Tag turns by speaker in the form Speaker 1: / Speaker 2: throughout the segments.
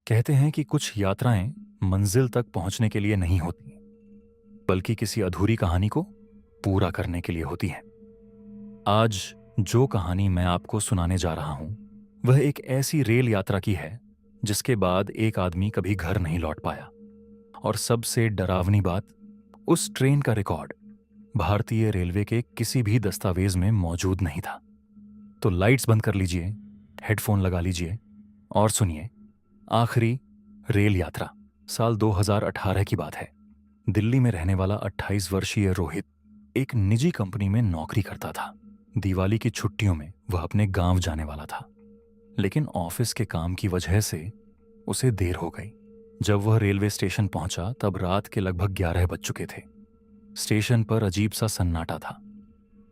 Speaker 1: कहते हैं कि कुछ यात्राएं मंजिल तक पहुंचने के लिए नहीं होती, बल्कि किसी अधूरी कहानी को पूरा करने के लिए होती हैं। आज जो कहानी मैं आपको सुनाने जा रहा हूं, वह एक ऐसी रेल यात्रा की है जिसके बाद एक आदमी कभी घर नहीं लौट पाया। और सबसे डरावनी बात, उस ट्रेन का रिकॉर्ड भारतीय रेलवे के किसी भी दस्तावेज में मौजूद नहीं था। तो लाइट्स बंद कर लीजिए, हेडफोन लगा लीजिए और सुनिए आखिरी रेल यात्रा। साल 2018 की बात है। दिल्ली में रहने वाला 28 वर्षीय रोहित एक निजी कंपनी में नौकरी करता था। दिवाली की छुट्टियों में वह अपने गांव जाने वाला था, लेकिन ऑफिस के काम की वजह से उसे देर हो गई। जब वह रेलवे स्टेशन पहुंचा तब रात के लगभग 11 बज चुके थे। स्टेशन पर अजीब सा सन्नाटा था।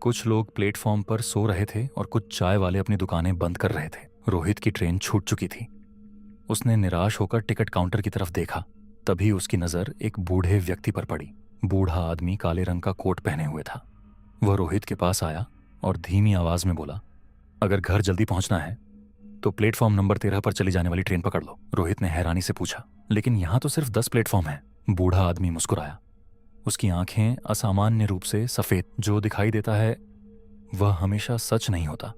Speaker 1: कुछ लोग प्लेटफॉर्म पर सो रहे थे और कुछ चाय वाले अपनी दुकानें बंद कर रहे थे। रोहित की ट्रेन छूट चुकी थी। उसने निराश होकर टिकट काउंटर की तरफ देखा। तभी उसकी नजर एक बूढ़े व्यक्ति पर पड़ी। बूढ़ा आदमी काले रंग का कोट पहने हुए था। वह रोहित के पास आया और धीमी आवाज में बोला, अगर घर जल्दी पहुंचना है तो प्लेटफॉर्म नंबर 13 पर चली जाने वाली ट्रेन पकड़ लो। रोहित ने हैरानी से पूछा, लेकिन यहां तो सिर्फ 10 प्लेटफॉर्म है। बूढ़ा आदमी मुस्कुराया। उसकी आंखें असामान्य रूप से सफेद, जो दिखाई देता है वह हमेशा सच नहीं होता।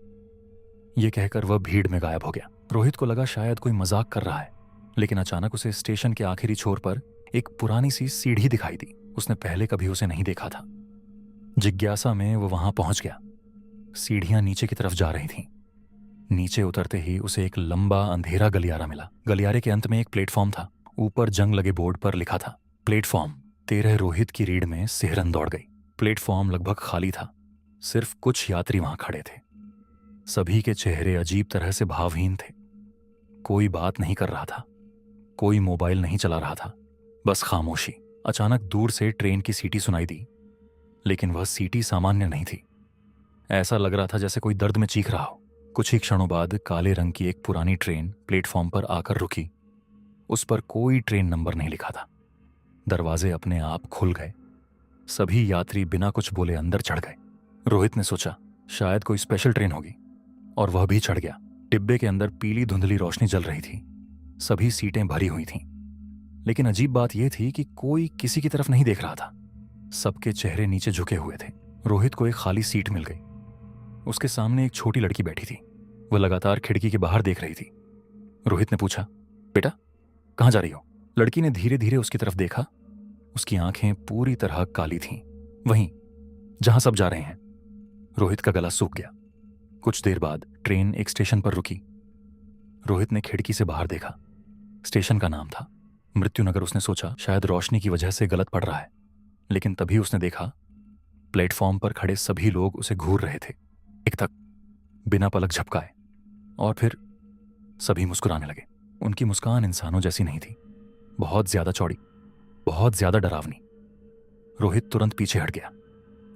Speaker 1: यह कहकर वह भीड़ में गायब हो गया। रोहित को लगा शायद कोई मजाक कर रहा है, लेकिन अचानक उसे स्टेशन के आखिरी छोर पर एक पुरानी सी सीढ़ी दिखाई दी। उसने पहले कभी उसे नहीं देखा था। जिज्ञासा में वो वहां पहुंच गया। सीढ़ियां नीचे की तरफ जा रही थीं। नीचे उतरते ही उसे एक लंबा अंधेरा गलियारा मिला। गलियारे के अंत में एक प्लेटफॉर्म था। ऊपर जंग लगे बोर्ड पर लिखा था, प्लेटफॉर्म 13। रोहित की रीढ़ में सिहरन दौड़ गई। प्लेटफॉर्म लगभग खाली था। सिर्फ कुछ यात्री वहां खड़े थे। सभी के चेहरे अजीब तरह से भावहीन थे। कोई बात नहीं कर रहा था, कोई मोबाइल नहीं चला रहा था, बस खामोशी। अचानक दूर से ट्रेन की सीटी सुनाई दी, लेकिन वह सीटी सामान्य नहीं थी। ऐसा लग रहा था जैसे कोई दर्द में चीख रहा हो। कुछ ही क्षणों बाद काले रंग की एक पुरानी ट्रेन प्लेटफॉर्म पर आकर रुकी। उस पर कोई ट्रेन नंबर नहीं लिखा था। दरवाजे अपने आप खुल गए। सभी यात्री बिना कुछ बोले अंदर चढ़ गए। रोहित ने सोचा शायद कोई स्पेशल ट्रेन होगी, और वह भी चढ़ गया। डिब्बे के अंदर पीली धुंधली रोशनी जल रही थी। सभी सीटें भरी हुई थीं, लेकिन अजीब बात यह थी कि कोई किसी की तरफ नहीं देख रहा था। सबके चेहरे नीचे झुके हुए थे। रोहित को एक खाली सीट मिल गई। उसके सामने एक छोटी लड़की बैठी थी। वह लगातार खिड़की के बाहर देख रही थी। रोहित ने पूछा, बेटा कहाँ जा रही हो? लड़की ने धीरे धीरे उसकी तरफ देखा। उसकी आंखें पूरी तरह काली थीं, वहीं जहां सब जा रहे हैं। रोहित का गला सूख गया। कुछ देर बाद ट्रेन एक स्टेशन पर रुकी। रोहित ने खिड़की से बाहर देखा। स्टेशन का नाम था मृत्युनगर। उसने सोचा शायद रोशनी की वजह से गलत पड़ रहा है, लेकिन तभी उसने देखा प्लेटफॉर्म पर खड़े सभी लोग उसे घूर रहे थे, एकटक, बिना पलक झपकाए। और फिर सभी मुस्कुराने लगे। उनकी मुस्कान इंसानों जैसी नहीं थी, बहुत ज्यादा चौड़ी, बहुत ज्यादा डरावनी। रोहित तुरंत पीछे हट गया।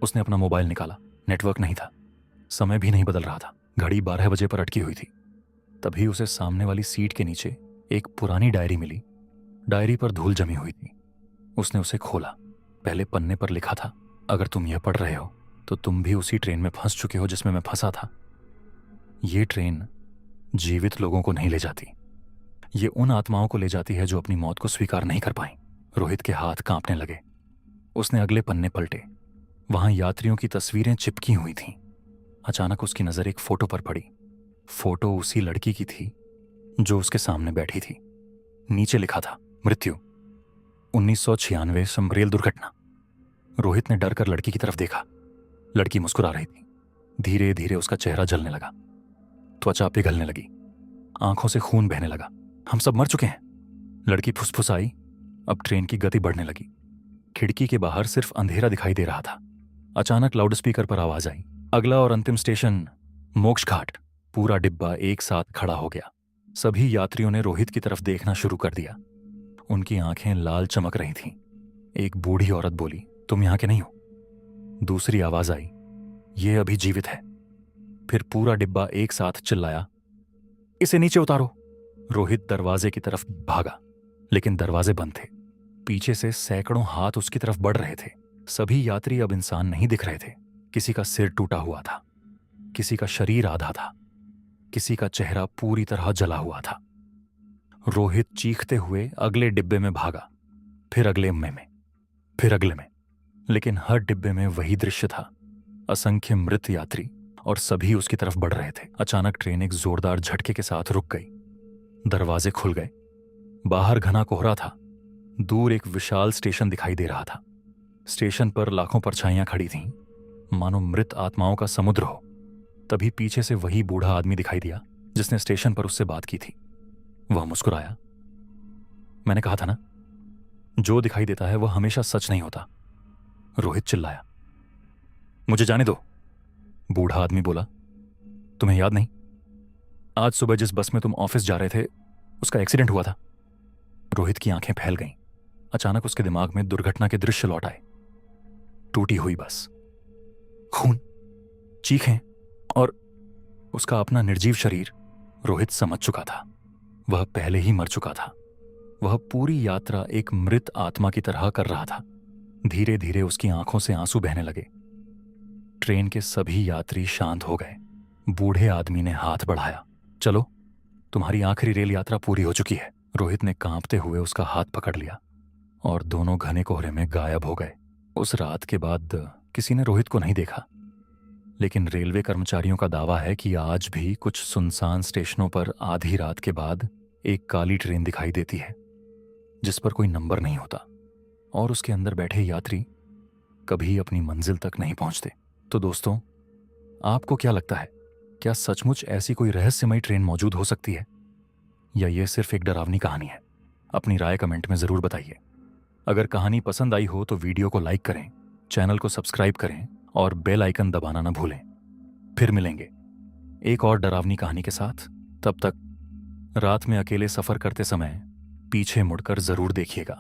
Speaker 1: उसने अपना मोबाइल निकाला। नेटवर्क नहीं था, समय भी नहीं बदल रहा था। घड़ी 12 बजे पर अटकी हुई थी। तभी उसे सामने वाली सीट के नीचे एक पुरानी डायरी मिली। डायरी पर धूल जमी हुई थी। उसने उसे खोला। पहले पन्ने पर लिखा था, अगर तुम यह पढ़ रहे हो तो तुम भी उसी ट्रेन में फंस चुके हो जिसमें मैं फंसा था। ये ट्रेन जीवित लोगों को नहीं ले जाती, ये उन आत्माओं को ले जाती है जो अपनी मौत को स्वीकार नहीं कर पाई। रोहित के हाथ कांपने लगे। उसने अगले पन्ने पलटे। वहां यात्रियों की तस्वीरें चिपकी हुई थीं। अचानक उसकी नजर एक फोटो पर पड़ी। फोटो उसी लड़की की थी जो उसके सामने बैठी थी। नीचे लिखा था, मृत्यु 1996 संभरेल दुर्घटना। रोहित ने डर कर लड़की की तरफ देखा। लड़की मुस्कुरा रही थी। धीरे धीरे उसका चेहरा जलने लगा, त्वचा पिघलने लगी, आंखों से खून बहने लगा। हम सब मर चुके हैं, लड़की फुसफुसाई। अब ट्रेन की गति बढ़ने लगी। खिड़की के बाहर सिर्फ अंधेरा दिखाई दे रहा था। अचानक लाउडस्पीकर पर आवाज आई, अगला और अंतिम स्टेशन मोक्ष घाट। पूरा डिब्बा एक साथ खड़ा हो गया। सभी यात्रियों ने रोहित की तरफ देखना शुरू कर दिया। उनकी आंखें लाल चमक रही थीं। एक बूढ़ी औरत बोली, तुम यहां के नहीं हो? दूसरी आवाज आई, ये अभी जीवित है। फिर पूरा डिब्बा एक साथ चिल्लाया, इसे नीचे उतारो। रोहित दरवाजे की तरफ भागा, लेकिन दरवाजे बंद थे। पीछे से सैकड़ों हाथ उसकी तरफ बढ़ रहे थे। सभी यात्री अब इंसान नहीं दिख रहे थे। किसी का सिर टूटा हुआ था, किसी का शरीर आधा था, किसी का चेहरा पूरी तरह जला हुआ था। रोहित चीखते हुए अगले डिब्बे में भागा, फिर अगले में, फिर अगले में। लेकिन हर डिब्बे में वही दृश्य था, असंख्य मृत यात्री, और सभी उसकी तरफ बढ़ रहे थे। अचानक ट्रेन एक जोरदार झटके के साथ रुक गई। दरवाजे खुल गए। बाहर घना कोहरा था। दूर एक विशाल स्टेशन दिखाई दे रहा था। स्टेशन पर लाखों परछाइयां खड़ी थीं, मानो मृत आत्माओं का समुद्र हो। तभी पीछे से वही बूढ़ा आदमी दिखाई दिया जिसने स्टेशन पर उससे बात की थी। वह मुस्कुराया। मैंने कहा था ना, जो दिखाई देता है वह हमेशा सच नहीं होता। रोहित चिल्लाया। मुझे जाने दो, बूढ़ा आदमी बोला। तुम्हें याद नहीं, आज सुबह जिस बस में तुम ऑफिस जा रहे थे उसका एक्सीडेंट हुआ था। रोहित की आंखें फैल गईं। अचानक उसके दिमाग में दुर्घटना के दृश्य लौट आए। टूटी हुई बस, खून, चीखें और उसका अपना निर्जीव शरीर। रोहित समझ चुका था, वह पहले ही मर चुका था। वह पूरी यात्रा एक मृत आत्मा की तरह कर रहा था। धीरे धीरे उसकी आंखों से आंसू बहने लगे। ट्रेन के सभी यात्री शांत हो गए। बूढ़े आदमी ने हाथ बढ़ाया। चलो, तुम्हारी आखिरी रेल यात्रा पूरी हो चुकी है। रोहित ने कांपते हुए उसका हाथ पकड़ लिया और दोनों घने कोहरे में गायब हो गए। उस रात के बाद किसी ने रोहित को नहीं देखा, लेकिन रेलवे कर्मचारियों का दावा है कि आज भी कुछ सुनसान स्टेशनों पर आधी रात के बाद एक काली ट्रेन दिखाई देती है जिस पर कोई नंबर नहीं होता, और उसके अंदर बैठे यात्री कभी अपनी मंजिल तक नहीं पहुंचते। तो दोस्तों, आपको क्या लगता है, क्या सचमुच ऐसी कोई रहस्यमयी ट्रेन मौजूद हो सकती है, या यह सिर्फ एक डरावनी कहानी है? अपनी राय कमेंट में जरूर बताइए। अगर कहानी पसंद आई हो तो वीडियो को लाइक करें, चैनल को सब्सक्राइब करें और बेल आइकन दबाना न भूलें। फिर मिलेंगे एक और डरावनी कहानी के साथ। तब तक रात में अकेले सफर करते समय पीछे मुड़कर जरूर देखिएगा।